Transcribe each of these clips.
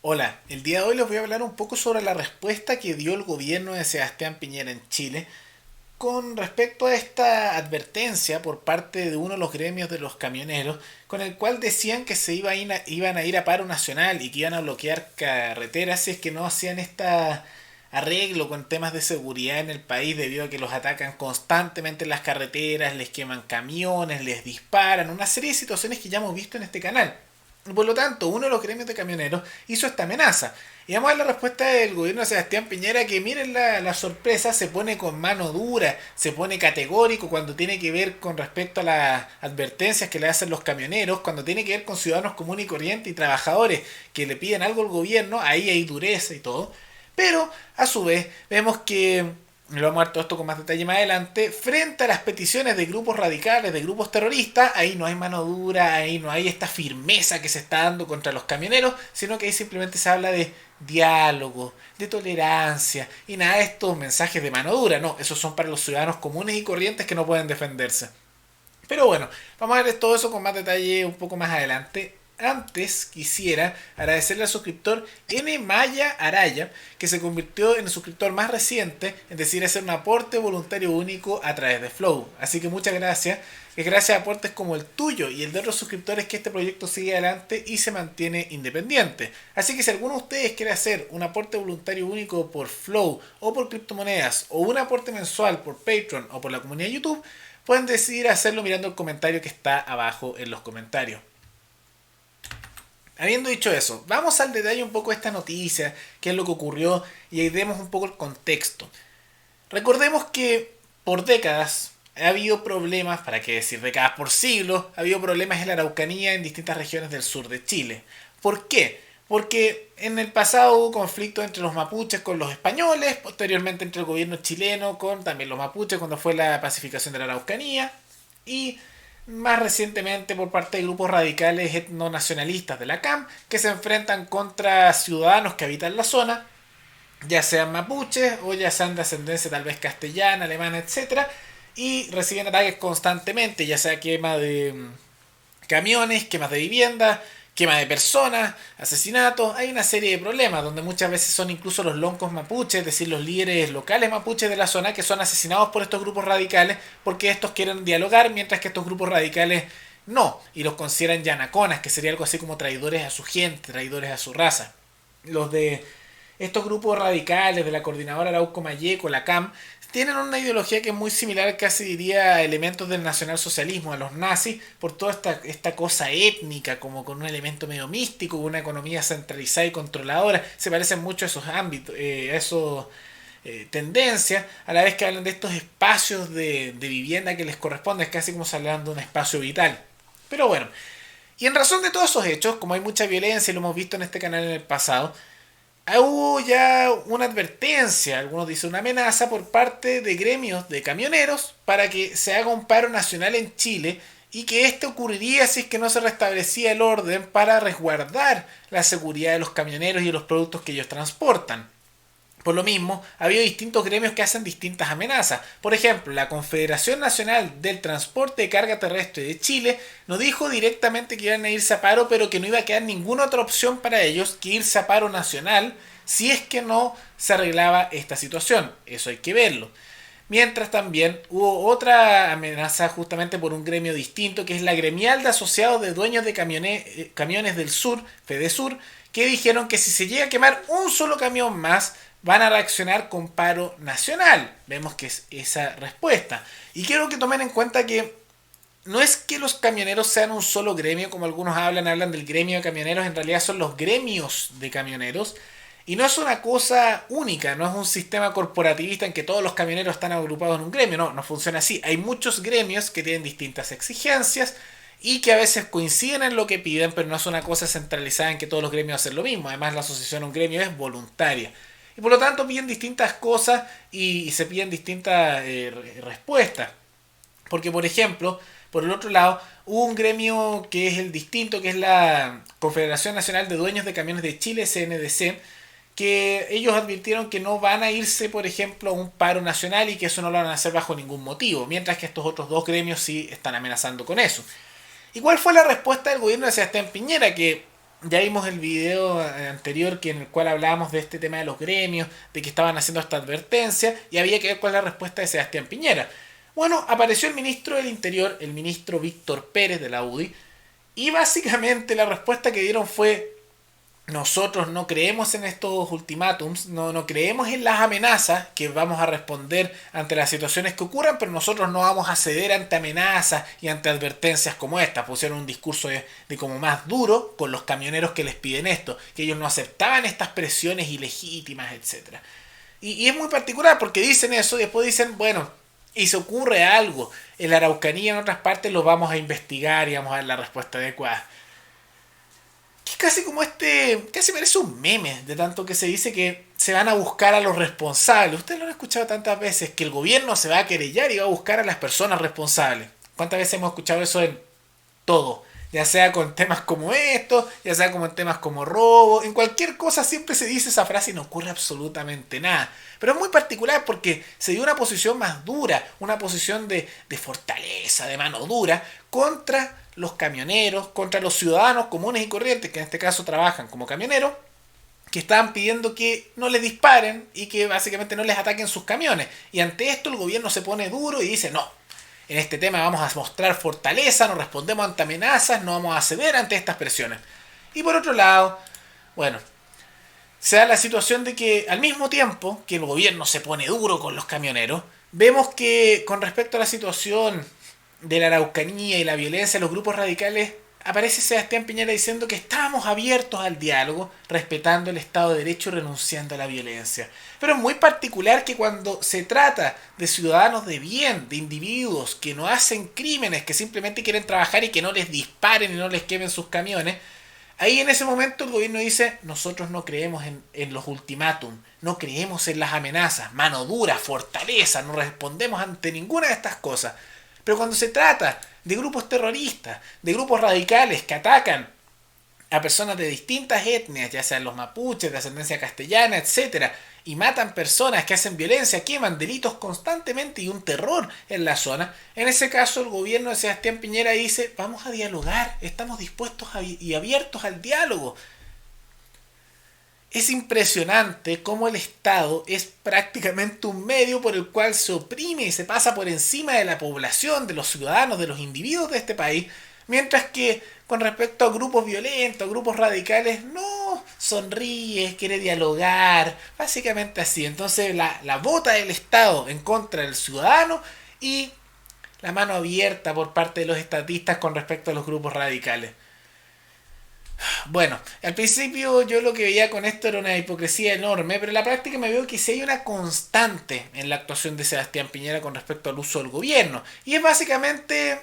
Hola, el día de hoy les voy a hablar un poco sobre la respuesta que dio el gobierno de Sebastián Piñera en Chile con respecto a esta advertencia por parte de uno de los gremios de los camioneros, con el cual decían que iban a ir a paro nacional y que iban a bloquear carreteras si es que no hacían este arreglo con temas de seguridad en el país debido a que los atacan constantemente en las carreteras, les queman camiones, les disparan, una serie de situaciones que ya hemos visto en este canal. Por lo tanto, uno de los gremios de camioneros hizo esta amenaza. Y vamos a ver la respuesta del gobierno de Sebastián Piñera, que miren la sorpresa, se pone con mano dura, se pone categórico cuando tiene que ver con respecto a las advertencias que le hacen los camioneros, cuando tiene que ver con ciudadanos comunes y corrientes y trabajadores que le piden algo al gobierno, ahí hay dureza y todo. Pero, a su vez, vemos que lo vamos a ver todo esto con más detalle más adelante, frente a las peticiones de grupos radicales, de grupos terroristas, ahí no hay mano dura, ahí no hay esta firmeza que se está dando contra los camioneros, sino que ahí simplemente se habla de diálogo, de tolerancia, y nada de estos mensajes de mano dura, no, esos son para los ciudadanos comunes y corrientes que no pueden defenderse. Pero bueno, vamos a ver todo eso con más detalle un poco más adelante. Antes quisiera agradecerle al suscriptor N. Maya Araya, que se convirtió en el suscriptor más reciente, es decir, hacer un aporte voluntario único a través de Flow. Así que muchas gracias, que gracias a aportes como el tuyo y el de otros suscriptores que este proyecto sigue adelante y se mantiene independiente. Así que si alguno de ustedes quiere hacer un aporte voluntario único por Flow o por criptomonedas o un aporte mensual por Patreon o por la comunidad de YouTube, pueden decidir hacerlo mirando el comentario que está abajo en los comentarios. Habiendo dicho eso, vamos al detalle un poco de esta noticia, qué es lo que ocurrió y ahí demos un poco el contexto. Recordemos que por décadas ha habido problemas, para qué decir décadas, por siglos, ha habido problemas en la Araucanía en distintas regiones del sur de Chile. ¿Por qué? Porque en el pasado hubo conflictos entre los mapuches con los españoles, posteriormente entre el gobierno chileno con también los mapuches cuando fue la pacificación de la Araucanía, y más recientemente por parte de grupos radicales etnonacionalistas de la CAM que se enfrentan contra ciudadanos que habitan la zona, ya sean mapuches o ya sean de ascendencia tal vez castellana, alemana, etcétera, y reciben ataques constantemente, ya sea quema de camiones, quemas de viviendas, quema de personas, asesinatos. Hay una serie de problemas donde muchas veces son incluso los loncos mapuches, es decir, los líderes locales mapuches de la zona que son asesinados por estos grupos radicales porque estos quieren dialogar mientras que estos grupos radicales no, y los consideran yanaconas, que sería algo así como traidores a su gente, traidores a su raza. Los de estos grupos radicales de la coordinadora Arauco Mayeco, la CAM, tienen una ideología que es muy similar, casi diría, a elementos del nacionalsocialismo, a los nazis, por toda esta cosa étnica, como con un elemento medio místico, una economía centralizada y controladora. Se parecen mucho a esos ámbitos, a esos tendencias, a la vez que hablan de estos espacios de vivienda que les corresponde, es casi como se hablan de un espacio vital. Pero bueno, y en razón de todos esos hechos, como hay mucha violencia y lo hemos visto en este canal en el pasado, hubo ya una advertencia, algunos dicen una amenaza por parte de gremios de camioneros para que se haga un paro nacional en Chile y que esto ocurriría si es que no se restablecía el orden para resguardar la seguridad de los camioneros y de los productos que ellos transportan. Por lo mismo, ha habido distintos gremios que hacen distintas amenazas. Por ejemplo, la Confederación Nacional del Transporte de Carga Terrestre de Chile nos dijo directamente que iban a irse a paro, pero que no iba a quedar ninguna otra opción para ellos que irse a paro nacional si es que no se arreglaba esta situación. Eso hay que verlo. Mientras también hubo otra amenaza justamente por un gremio distinto, que es la gremial de asociados de dueños de camiones del sur, FedeSur, que dijeron que si se llega a quemar un solo camión más, van a reaccionar con paro nacional. Vemos que es esa respuesta. Y quiero que tomen en cuenta que no es que los camioneros sean un solo gremio, como algunos hablan del gremio de camioneros, en realidad son los gremios de camioneros. Y no es una cosa única, no es un sistema corporativista en que todos los camioneros están agrupados en un gremio, no, no funciona así. Hay muchos gremios que tienen distintas exigencias y que a veces coinciden en lo que piden, pero no es una cosa centralizada en que todos los gremios hacen lo mismo. Además, la asociación a un gremio es voluntaria. Y por lo tanto piden distintas cosas y se piden distintas respuestas. Porque, por ejemplo, por el otro lado, hubo un gremio que es el distinto, que es la Confederación Nacional de Dueños de Camiones de Chile, CNDC, que ellos advirtieron que no van a irse, por ejemplo, a un paro nacional y que eso no lo van a hacer bajo ningún motivo, mientras que estos otros dos gremios sí están amenazando con eso. ¿Y cuál fue la respuesta del gobierno de Sebastián Piñera? Que Ya vimos el video anterior en el cual hablábamos de este tema de los gremios, de que estaban haciendo esta advertencia y había que ver cuál es la respuesta de Sebastián Piñera. Bueno, apareció el ministro del Interior, el ministro Víctor Pérez de la UDI, y básicamente la respuesta que dieron fue: nosotros no creemos en estos ultimátums, no creemos en las amenazas que vamos a responder ante las situaciones que ocurran, pero nosotros no vamos a ceder ante amenazas y ante advertencias como esta. Pusieron un discurso de como más duro con los camioneros que les piden esto, que ellos no aceptaban estas presiones ilegítimas, etcétera. Y es muy particular porque dicen eso y después dicen, bueno, y si ocurre algo en la Araucanía, en otras partes, lo vamos a investigar y vamos a dar la respuesta adecuada. Que es casi como casi parece un meme de tanto que se dice que se van a buscar a los responsables. Ustedes lo han escuchado tantas veces, que el gobierno se va a querellar y va a buscar a las personas responsables. ¿Cuántas veces hemos escuchado eso en todo? Ya sea con temas como estos, ya sea como en temas como robo, en cualquier cosa siempre se dice esa frase y no ocurre absolutamente nada. Pero es muy particular porque se dio una posición más dura, una posición de fortaleza, de mano dura, contra los camioneros, contra los ciudadanos comunes y corrientes, que en este caso trabajan como camioneros, que estaban pidiendo que no les disparen y que básicamente no les ataquen sus camiones. Y ante esto el gobierno se pone duro y dice, no, en este tema vamos a mostrar fortaleza, no respondemos ante amenazas, no vamos a ceder ante estas presiones. Y por otro lado, bueno, se da la situación de que al mismo tiempo que el gobierno se pone duro con los camioneros, vemos que con respecto a la situación de la Araucanía y la violencia de los grupos radicales, aparece Sebastián Piñera diciendo que estábamos abiertos al diálogo, respetando el Estado de Derecho y renunciando a la violencia. Pero es muy particular que cuando se trata de ciudadanos de bien, de individuos que no hacen crímenes, que simplemente quieren trabajar y que no les disparen y no les quemen sus camiones, ahí en ese momento el gobierno dice, nosotros no creemos en los ultimátums, no creemos en las amenazas, mano dura, fortaleza, no respondemos ante ninguna de estas cosas. Pero cuando se trata de grupos terroristas, de grupos radicales que atacan a personas de distintas etnias, ya sean los mapuches, de ascendencia castellana, etcétera, y matan personas que hacen violencia, queman delitos constantemente y un terror en la zona, en ese caso el gobierno de Sebastián Piñera dice, vamos a dialogar, estamos dispuestos y abiertos al diálogo. Es impresionante cómo el Estado es prácticamente un medio por el cual se oprime y se pasa por encima de la población, de los ciudadanos, de los individuos de este país, mientras que con respecto a grupos violentos, a grupos radicales, no sonríe, quiere dialogar, básicamente así. Entonces la bota del Estado en contra del ciudadano y la mano abierta por parte de los estatistas con respecto a los grupos radicales. Bueno, al principio yo lo que veía con esto era una hipocresía enorme, pero en la práctica me veo que sí hay una constante en la actuación de Sebastián Piñera con respecto al uso del gobierno. Y es básicamente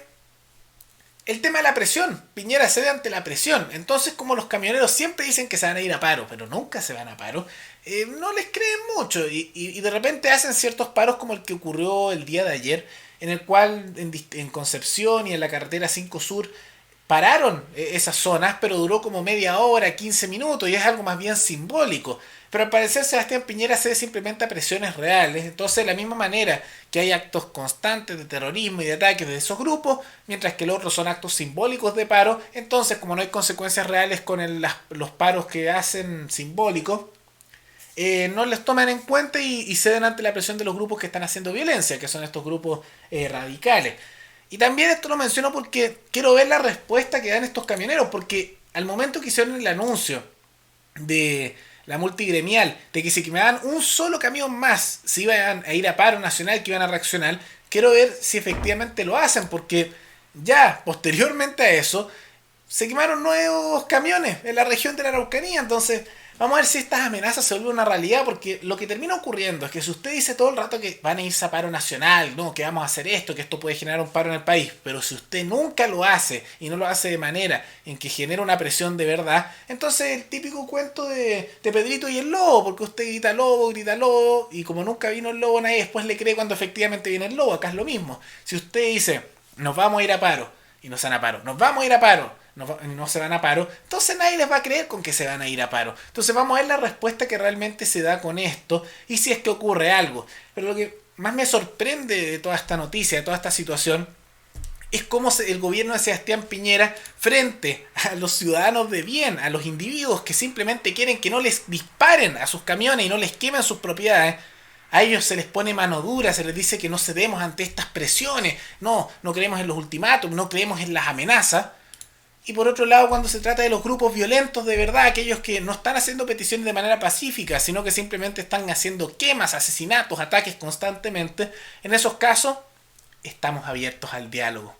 el tema de la presión. Piñera cede ante la presión. Entonces, como los camioneros siempre dicen que se van a ir a paro, pero nunca se van a paro, no les creen mucho. Y de repente hacen ciertos paros como el que ocurrió el día de ayer, en el cual en Concepción y en la carretera 5 Sur pararon esas zonas, pero duró como media hora, 15 minutos, y es algo más bien simbólico. Pero al parecer Sebastián Piñera cede simplemente a presiones reales. Entonces, de la misma manera que hay actos constantes de terrorismo y de ataques de esos grupos, mientras que los otros son actos simbólicos de paro, entonces como no hay consecuencias reales con los paros que hacen simbólicos, no les toman en cuenta y ceden ante la presión de los grupos que están haciendo violencia, que son estos grupos radicales. Y también esto lo menciono porque quiero ver la respuesta que dan estos camioneros, porque al momento que hicieron el anuncio de la multigremial, de que si quemaban un solo camión más, se iban a ir a paro nacional, que iban a reaccionar, quiero ver si efectivamente lo hacen, porque ya posteriormente a eso, se quemaron nuevos camiones en la región de la Araucanía, entonces vamos a ver si estas amenazas se vuelven una realidad, porque lo que termina ocurriendo es que si usted dice todo el rato que van a irse a paro nacional, no, que vamos a hacer esto, que esto puede generar un paro en el país, pero si usted nunca lo hace y no lo hace de manera en que genera una presión de verdad, entonces el típico cuento de Pedrito y el lobo, porque usted grita lobo, y como nunca vino el lobo, nadie después le cree cuando efectivamente viene el lobo. Acá es lo mismo. Si usted dice, nos vamos a ir a paro, y no se van a paro, nos vamos a ir a paro, no se van a paro, entonces nadie les va a creer con que se van a ir a paro. Entonces vamos a ver la respuesta que realmente se da con esto y si es que ocurre algo. Pero lo que más me sorprende de toda esta noticia, de toda esta situación, es como el gobierno de Sebastián Piñera frente a los ciudadanos de bien, a los individuos que simplemente quieren que no les disparen a sus camiones y no les quemen sus propiedades. A ellos se les pone mano dura, se les dice que no cedemos ante estas presiones, no creemos en los ultimátums, no creemos en las amenazas. Y por otro lado, cuando se trata de los grupos violentos de verdad, aquellos que no están haciendo peticiones de manera pacífica, sino que simplemente están haciendo quemas, asesinatos, ataques constantemente, en esos casos estamos abiertos al diálogo.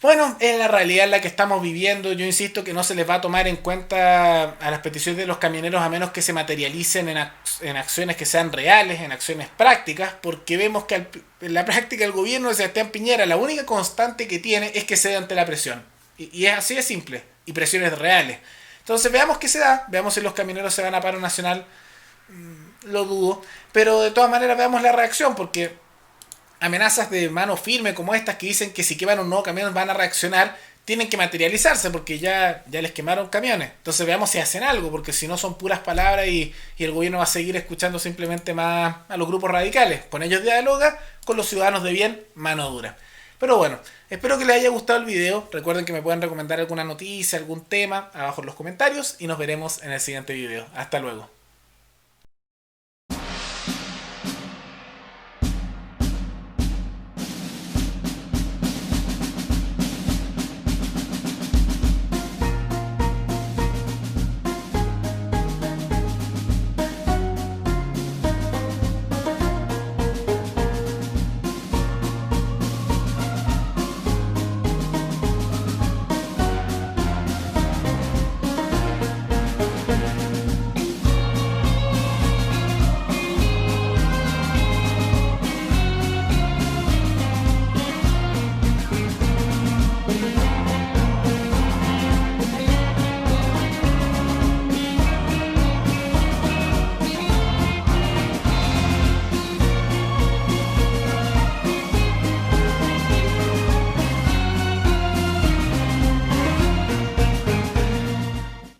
Bueno, es la realidad en la que estamos viviendo. Yo insisto que no se les va a tomar en cuenta a las peticiones de los camioneros a menos que se materialicen en acciones que sean reales, en acciones prácticas, porque vemos que en la práctica el gobierno de Sebastián Piñera la única constante que tiene es que cede ante la presión. Y es así de simple, y presiones reales. Entonces veamos qué se da, veamos si los camioneros se van a paro nacional, lo dudo, pero de todas maneras veamos la reacción, porque amenazas de mano firme como estas que dicen que si queman un nuevo camión van a reaccionar, tienen que materializarse porque ya les quemaron camiones. Entonces veamos si hacen algo, porque si no son puras palabras y el gobierno va a seguir escuchando simplemente más a los grupos radicales. Con ellos dialoga, con los ciudadanos de bien, mano dura. Pero bueno, espero que les haya gustado el video. Recuerden que me pueden recomendar alguna noticia, algún tema abajo en los comentarios y nos veremos en el siguiente video. Hasta luego.